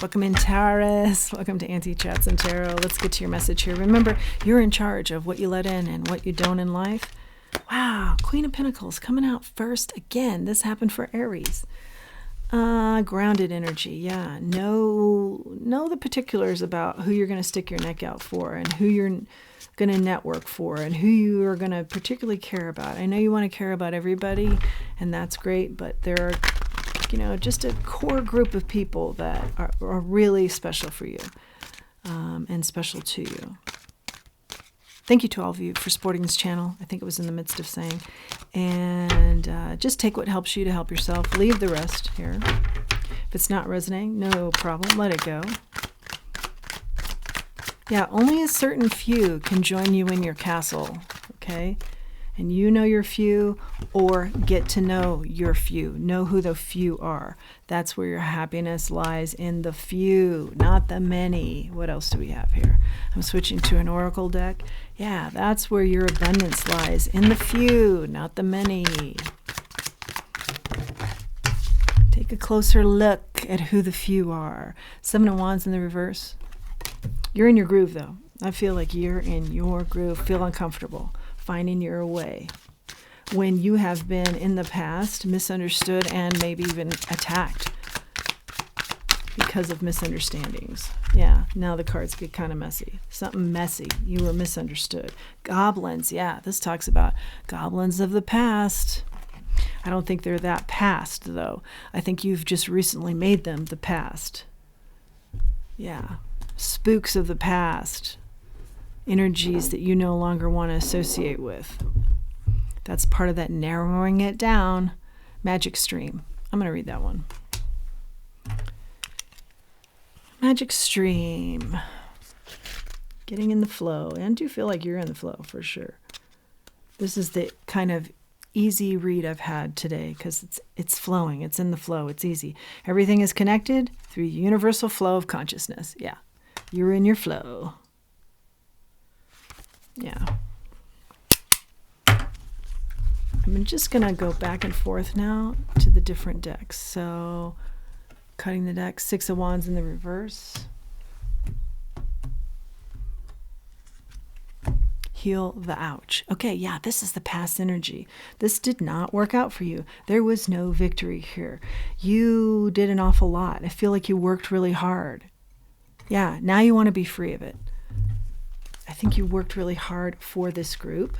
Welcome in, Taurus. Welcome to Anti-Chats and Tarot. Let's get to your message here. Remember, you're in charge of what you let in and what you don't in life. Wow, Queen of Pentacles coming out first again. This happened for Aries. Grounded energy, yeah. Know the particulars about who you're going to stick your neck out for and who you're going to network for and who you are going to particularly care about. I know you want to care about everybody, and that's great, but there are, just a core group of people that are really special for you and special to you. Thank you to all of you for supporting this channel. I think it was in the midst of saying. And just take what helps you to help yourself. Leave the rest here. If it's not resonating, no problem. Let it go. Yeah, only a certain few can join you in your castle, okay? And you know your few, or get to know your few. Know who the few are. That's where your happiness lies, in the few, not the many. What else do we have here? I'm switching to an oracle deck. Yeah, that's where your abundance lies, in the few, not the many. Take a closer look at who the few are. Seven of Wands in the reverse. You're in your groove, though. I feel like you're in your groove. Feel uncomfortable. Finding your way. When you have been in the past misunderstood and maybe even attacked because of misunderstandings. Yeah, now the cards get kind of messy. Something messy. You were misunderstood. Goblins. Yeah, this talks about goblins of the past. I don't think they're that past, though. I think you've just recently made them the past. Yeah. Spooks of the past. Energies that you no longer want to associate with. That's part of that narrowing it down. Magic stream. I'm going to read that one. Magic stream. Getting in the flow. And I do feel like you're in the flow for sure. This is the kind of easy read I've had today because it's flowing. It's in the flow. It's easy. Everything is connected through the universal flow of consciousness. Yeah. You're in your flow. Yeah. I'm just going to go back and forth now to the different decks. So, cutting the deck, Six of Wands in the reverse. Heal the ouch. Okay, yeah, this is the past energy. This did not work out for you. There was no victory here. You did an awful lot. I feel like you worked really hard. Yeah, now you want to be free of it. I think you worked really hard for this group.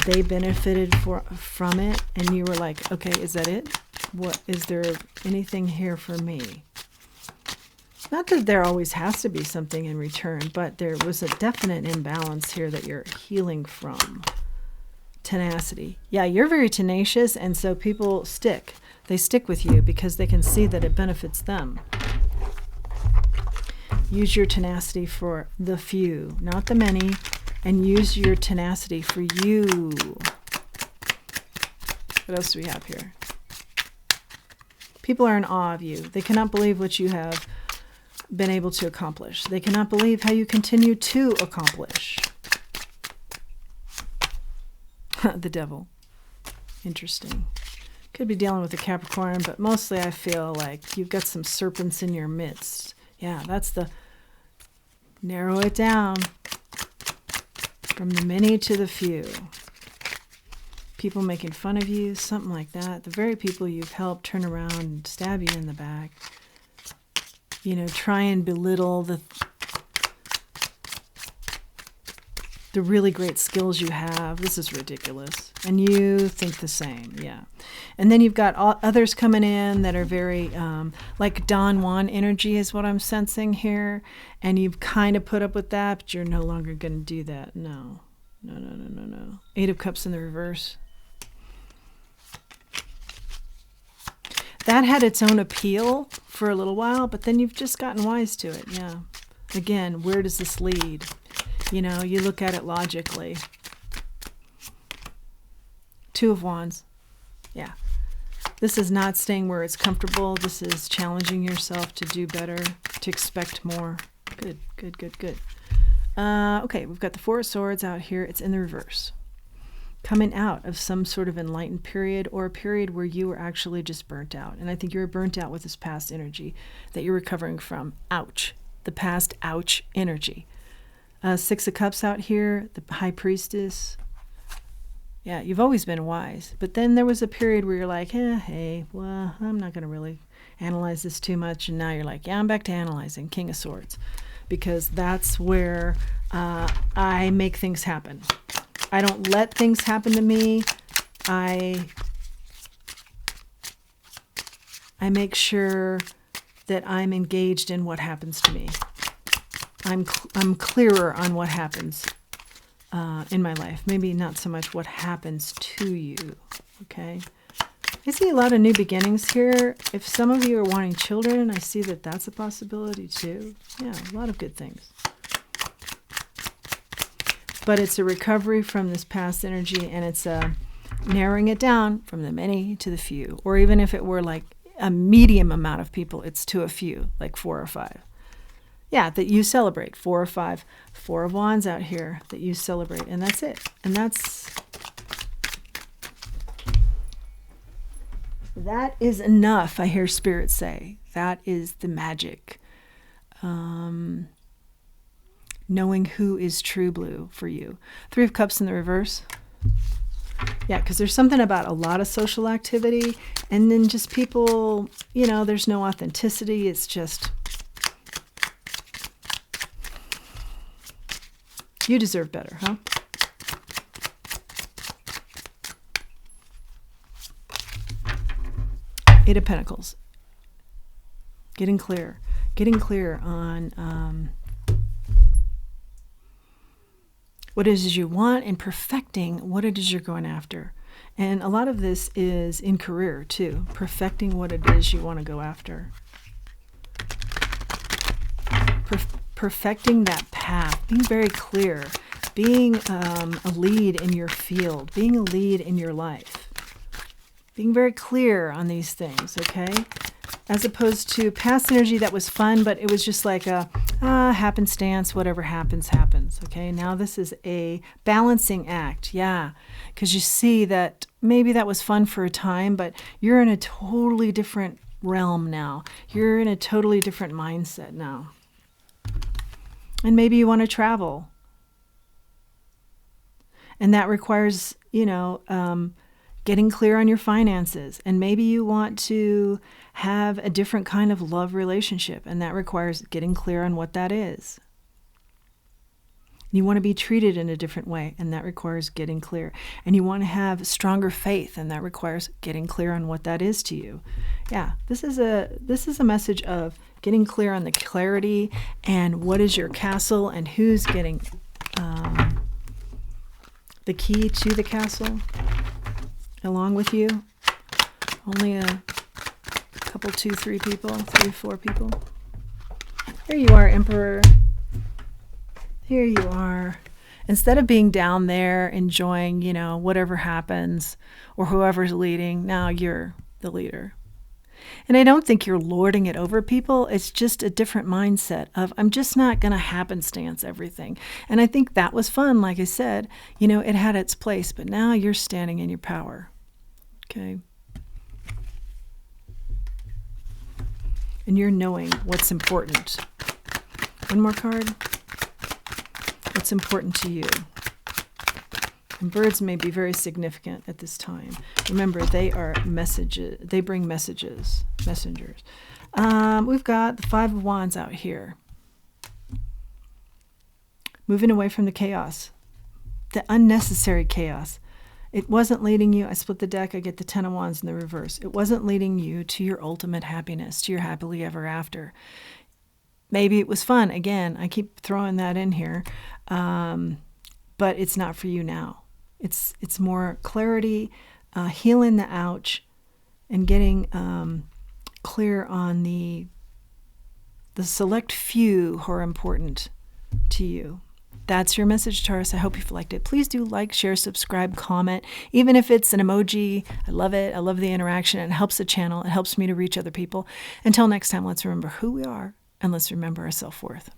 They benefited from it, and you were like, okay, is that it? What is there anything here for me? Not that there always has to be something in return, but there was a definite imbalance here that you're healing from. Tenacity. Yeah, you're very tenacious, and so people stick. They stick with you because they can see that it benefits them. Use your tenacity for the few, not the many, and use your tenacity for you. What else do we have here? People are in awe of you. They cannot believe what you have been able to accomplish. They cannot believe how you continue to accomplish. The devil. Interesting. Could be dealing with a Capricorn, but mostly I feel like you've got some serpents in your midst. Yeah, that's the narrow it down from the many to the few. People making fun of you, something like that. The very people you've helped turn around and stab you in the back. Try and belittle the really great skills you have. This is ridiculous. And you think the same, yeah. And then you've got others coming in that are very, like Don Juan energy is what I'm sensing here. And you've kind of put up with that, but you're no longer going to do that. No. Eight of Cups in the reverse. That had its own appeal for a little while, but then you've just gotten wise to it, yeah. Again, where does this lead? You look at it logically. Two of Wands. Yeah. This is not staying where it's comfortable. This is challenging yourself to do better, to expect more. Good. Okay, we've got the Four of Swords out here. It's in the reverse. coming out of some sort of enlightened period, or a period where you were actually just burnt out. And I think you were burnt out with this past energy that you're recovering from. Ouch. The past ouch energy. Six of Cups out here, the High Priestess. Yeah, you've always been wise. But then there was a period where you're like, hey, well, I'm not going to really analyze this too much. And now you're like, yeah, I'm back to analyzing. King of Swords. Because that's where I make things happen. I don't let things happen to me. I make sure that I'm engaged in what happens to me. I'm clearer on what happens in my life. Maybe not so much what happens to you. Okay. I see a lot of new beginnings here. If some of you are wanting children, I see that that's a possibility too. Yeah, a lot of good things. But it's a recovery from this past energy, and it's a narrowing it down from the many to the few. Or even if it were like a medium amount of people, it's to a few, like 4 or 5. Yeah, that you celebrate. 4 or 5. 4 of Wands out here that you celebrate. And that's it. And that is enough, I hear Spirit say. That is the magic. Knowing who is true blue for you. 3 of Cups in the reverse. Yeah, because there's something about a lot of social activity, and then just people, there's no authenticity. It's just, you deserve better, huh? Eight of Pentacles. Getting clear on what it is you want, and perfecting what it is you're going after. And a lot of this is in career too, perfecting what it is you want to go after. Perfecting that path, being very clear, being a lead in your field, being a lead in your life, being very clear on these things, okay? As opposed to past energy that was fun, but it was just like a happenstance, whatever happens, happens. Okay, now this is a balancing act. Yeah, because you see that maybe that was fun for a time, but you're in a totally different realm now. You're in a totally different mindset now. And maybe you want to travel. And that requires, getting clear on your finances. And maybe you want to have a different kind of love relationship, and that requires getting clear on what that is. You want to be treated in a different way, and that requires getting clear. And you want to have stronger faith, and that requires getting clear on what that is to you. Yeah, this is a message of getting clear on the clarity and what is your castle and who's getting the key to the castle along with you. Only a couple, 2, 3 people, 3, 4 people. Here you are, Emperor. Here you are. Instead of being down there enjoying, whatever happens or whoever's leading, now you're the leader. And I don't think you're lording it over people. It's just a different mindset of, I'm just not going to happenstance everything. And I think that was fun. Like I said, it had its place, but now you're standing in your power. Okay. And you're knowing what's important. One more card. What's important to you? And birds may be very significant at this time. Remember, they are messages. They bring messengers. We've got the 5 of Wands out here. Moving away from the chaos. The unnecessary chaos. It wasn't leading you. I split the deck. I get the 10 of Wands in the reverse. It wasn't leading you to your ultimate happiness, to your happily ever after. Maybe it was fun. Again, I keep throwing that in here. But it's not for you now. It's more clarity, healing the ouch, and getting clear on the select few who are important to you. That's your message, Taurus. I hope you've liked it. Please do like, share, subscribe, comment. Even if it's an emoji, I love it. I love the interaction. It helps the channel. It helps me to reach other people. Until next time, let's remember who we are, and let's remember our self-worth.